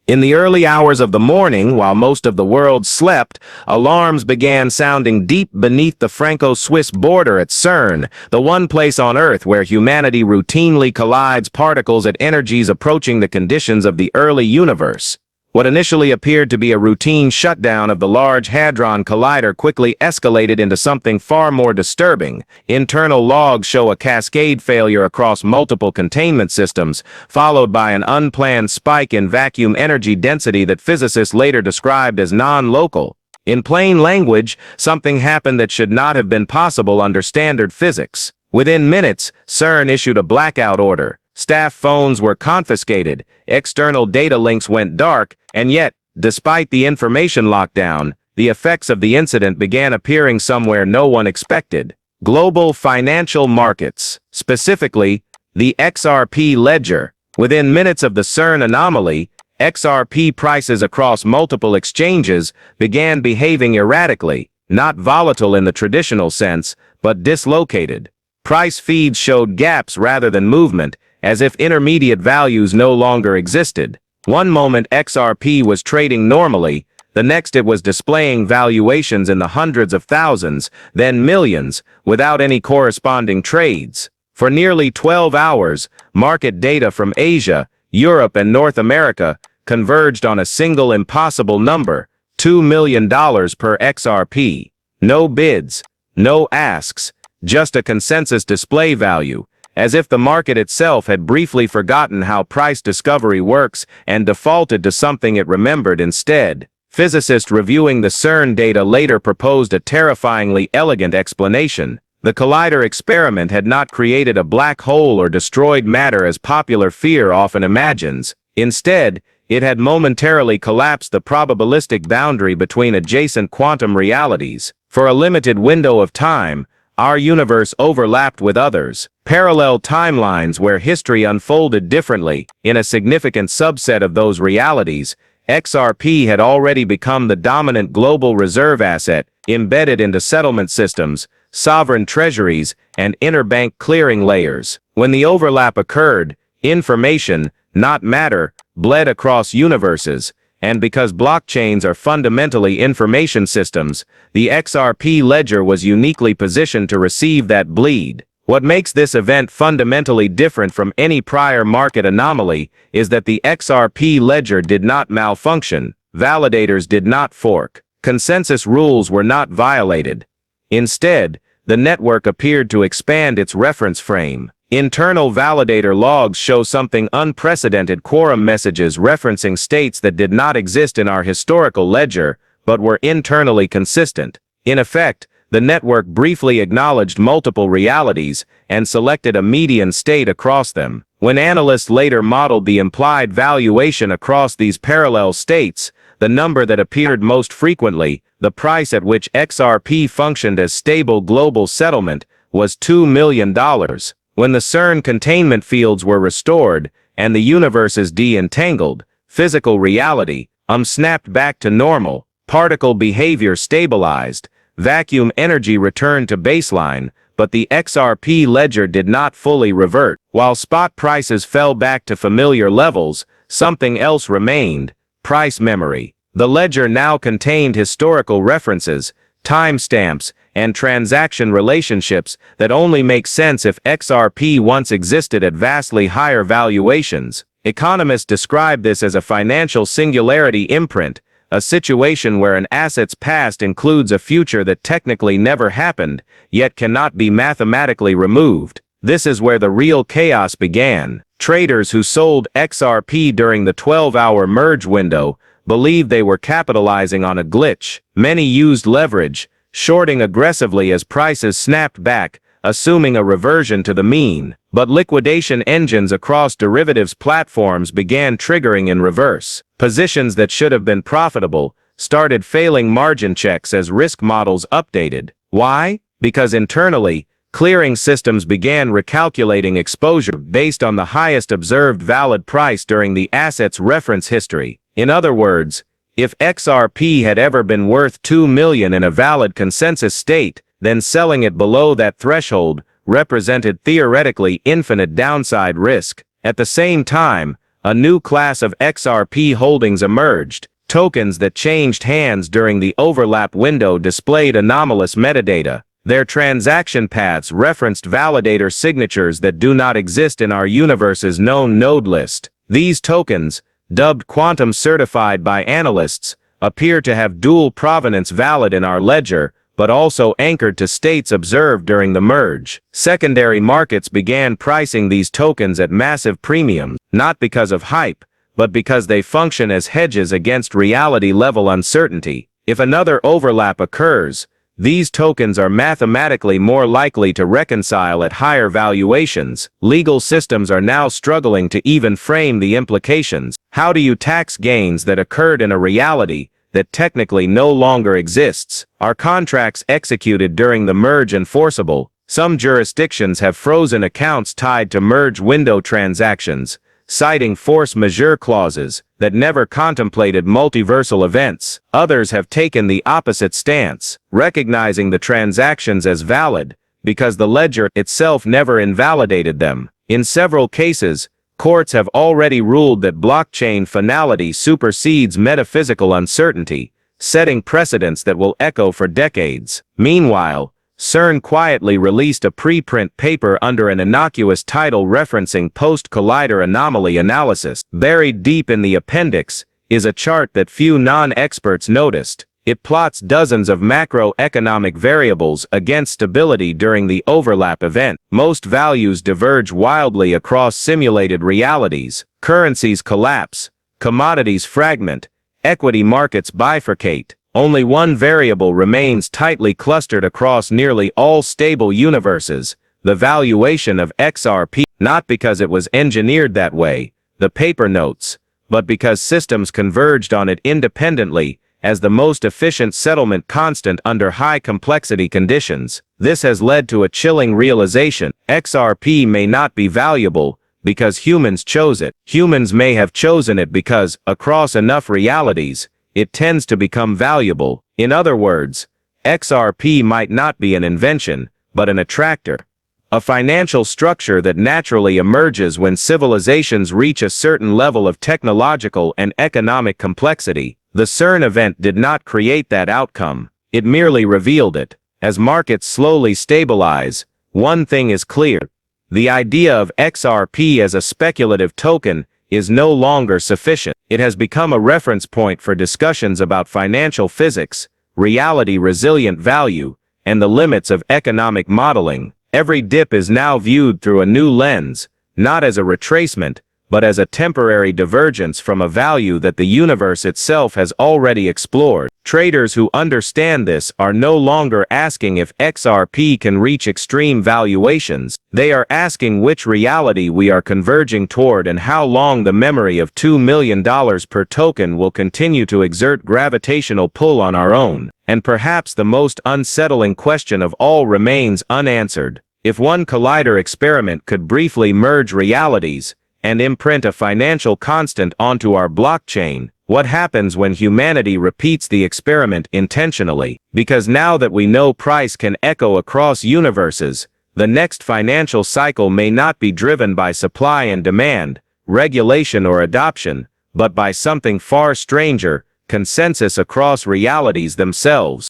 In the early hours of the morning, while most of the world slept, alarms began sounding deep beneath the Franco-Swiss border at CERN, the one place on Earth where humanity routinely collides particles at energies approaching the conditions of the early universe. What initially appeared to be a routine shutdown of the Large Hadron Collider quickly escalated into something far more disturbing. Internal logs show a cascade failure across multiple containment systems, followed by an unplanned spike in vacuum energy density that physicists later described as non-local. In plain language, something happened that should not have been possible under standard physics. Within minutes, CERN issued a blackout order. Staff phones were confiscated, external data links went dark, and yet, despite the information lockdown, the effects of the incident began appearing somewhere no one expected. Global financial markets, specifically, the XRP ledger. Within minutes of the CERN anomaly, XRP prices across multiple exchanges began behaving erratically, not volatile in the traditional sense, but dislocated. Price feeds showed gaps rather than movement, as if intermediate values no longer existed. One moment XRP was trading normally, the next it was displaying valuations in the hundreds of thousands, then millions, without any corresponding trades. For nearly 12 hours, market data from Asia, Europe, and North America converged on a single impossible number, $2 million per XRP. No bids, no asks, just a consensus display value, as if the market itself had briefly forgotten how price discovery works and defaulted to something it remembered instead. Physicists reviewing the CERN data later proposed a terrifyingly elegant explanation. The collider experiment had not created a black hole or destroyed matter as popular fear often imagines. Instead, it had momentarily collapsed the probabilistic boundary between adjacent quantum realities. For a limited window of time, our universe overlapped with others, parallel timelines where history unfolded differently. In a significant subset of those realities, XRP had already become the dominant global reserve asset, embedded into settlement systems, sovereign treasuries, and interbank clearing layers. When the overlap occurred, information, not matter, bled across universes, and because blockchains are fundamentally information systems, the XRP ledger was uniquely positioned to receive that bleed. What makes this event fundamentally different from any prior market anomaly is that the XRP ledger did not malfunction, validators did not fork, consensus rules were not violated. Instead, the network appeared to expand its reference frame. Internal validator logs show something unprecedented: quorum messages referencing states that did not exist in our historical ledger, but were internally consistent. In effect, the network briefly acknowledged multiple realities and selected a median state across them. When analysts later modeled the implied valuation across these parallel states, the number that appeared most frequently, the price at which XRP functioned as stable global settlement, was $2 million. When the CERN containment fields were restored and the universes de-entangled, physical reality snapped back to normal, particle behavior stabilized, vacuum energy returned to baseline, but the XRP ledger did not fully revert. While spot prices fell back to familiar levels, something else remained: price memory. The ledger now contained historical references, timestamps, and transaction relationships that only make sense if XRP once existed at vastly higher valuations. Economists describe this as a financial singularity imprint, a situation where an asset's past includes a future that technically never happened, yet cannot be mathematically removed. This is where the real chaos began. Traders who sold XRP during the 12-hour merge window believed they were capitalizing on a glitch. Many used leverage, shorting aggressively as prices snapped back, assuming a reversion to the mean. But liquidation engines across derivatives platforms began triggering in reverse. Positions that should have been profitable started failing margin checks as risk models updated. Why? Because internally, clearing systems began recalculating exposure based on the highest observed valid price during the asset's reference history. In other words, if XRP had ever been worth $2 million in a valid consensus state, then selling it below that threshold represented theoretically infinite downside risk. At the same time, a new class of XRP holdings emerged. Tokens that changed hands during the overlap window displayed anomalous metadata. Their transaction paths referenced validator signatures that do not exist in our universe's known node list. These tokens, dubbed quantum certified by analysts, appear to have dual provenance valid in our ledger, but also anchored to states observed during the merge. Secondary markets began pricing these tokens at massive premiums, not because of hype, but because they function as hedges against reality-level uncertainty. If another overlap occurs, these tokens are mathematically more likely to reconcile at higher valuations. Legal systems are now struggling to even frame the implications. How do you tax gains that occurred in a reality that technically no longer exists? Are contracts executed during the merge enforceable? Some jurisdictions have frozen accounts tied to merge window transactions, citing force majeure clauses that never contemplated multiversal events. Others have taken the opposite stance, recognizing the transactions as valid because the ledger itself never invalidated them. In several cases, courts have already ruled that blockchain finality supersedes metaphysical uncertainty, setting precedents that will echo for decades. Meanwhile, CERN quietly released a preprint paper under an innocuous title referencing post-collider anomaly analysis. Buried deep in the appendix is a chart that few non-experts noticed. It plots dozens of macroeconomic variables against stability during the overlap event. Most values diverge wildly across simulated realities. Currencies collapse, commodities fragment, equity markets bifurcate. Only one variable remains tightly clustered across nearly all stable universes: the valuation of XRP. Not because it was engineered that way, the paper notes, but because systems converged on it independently as the most efficient settlement constant under high complexity conditions. This has led to a chilling realization: XRP may not be valuable because humans chose it. Humans may have chosen it because, across enough realities, it tends to become valuable. In other words, XRP might not be an invention, but an attractor. A financial structure that naturally emerges when civilizations reach a certain level of technological and economic complexity. The CERN event did not create that outcome, it merely revealed it. As markets slowly stabilize, one thing is clear: the idea of XRP as a speculative token is no longer sufficient. It has become a reference point for discussions about financial physics, reality-resilient value, and the limits of economic modeling. Every dip is now viewed through a new lens, not as a retracement, but as a temporary divergence from a value that the universe itself has already explored. Traders who understand this are no longer asking if XRP can reach extreme valuations. They are asking which reality we are converging toward and how long the memory of $2 million per token will continue to exert gravitational pull on our own. And perhaps the most unsettling question of all remains unanswered. If one collider experiment could briefly merge realities and imprint a financial constant onto our blockchain, what happens when humanity repeats the experiment intentionally? Because now that we know price can echo across universes, the next financial cycle may not be driven by supply and demand, regulation or adoption, but by something far stranger: consensus across realities themselves.